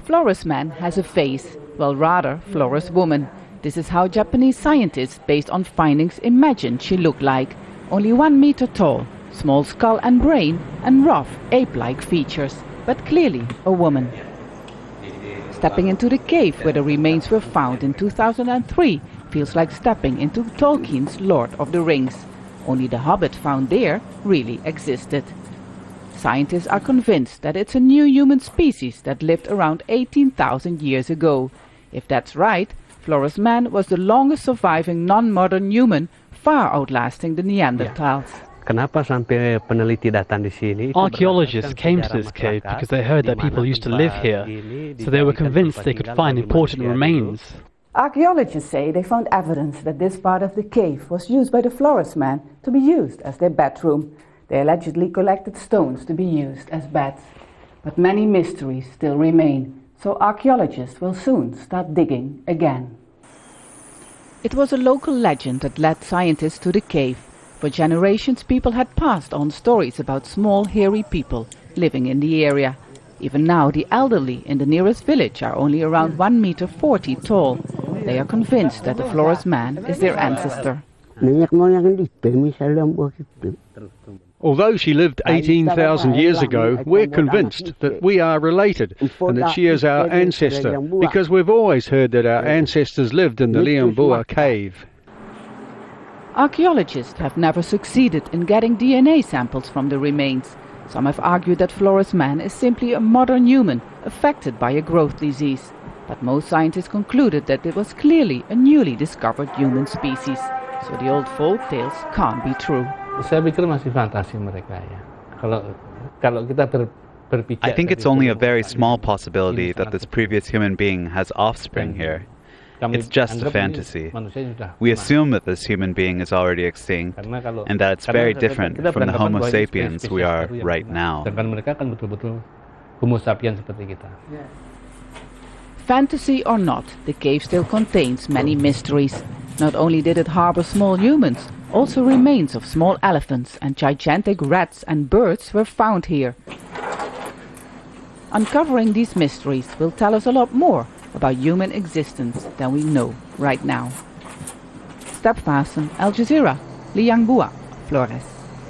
Flores man has a face, well rather Flores woman. This is how Japanese scientists, based on findings, imagined she looked like. Only 1 meter tall, small skull and brain, and rough ape-like features, but clearly a woman. Stepping into the cave where the remains were found in 2003 feels like stepping into Tolkien's Lord of the Rings. Only the Hobbit found there really existed. Scientists are convinced that it's a new human species that lived around 18,000 years ago. If that's right, Flores man was the longest surviving non-modern human, far outlasting the Neanderthals. Archaeologists came to this cave because they heard that people used to live here, so they were convinced they could find important remains. Archaeologists say they found evidence that this part of the cave was used by the Flores man to be used as their bedroom. They allegedly collected stones to be used as beds. But many mysteries still remain, so archaeologists will soon start digging again. It was a local legend that led scientists to the cave. For generations people had passed on stories about small hairy people living in the area. Even now the elderly in the nearest village are only around 1 meter 40 tall. They are convinced that the Flores man is their ancestor. Although she lived 18,000 years ago, we're convinced that we are related and that she is our ancestor, because we've always heard that our ancestors lived in the Liang cave. Archaeologists have never succeeded in getting DNA samples from the remains. Some have argued that Flores man is simply a modern human affected by a growth disease. But most scientists concluded that it was clearly a newly discovered human species. So the old folk tales can't be true. I think it's only a very small possibility that this previous human being has offspring here. It's just a fantasy. We assume that this human being is already extinct and that it's very different from the Homo sapiens we are right now. Fantasy or not, the cave still contains many mysteries. Not only did it harbor small humans, also remains of small elephants and gigantic rats and birds were found here. Uncovering these mysteries will tell us a lot more about human existence than we know right now. Vaessen, Al Jazeera, Liang, Flores.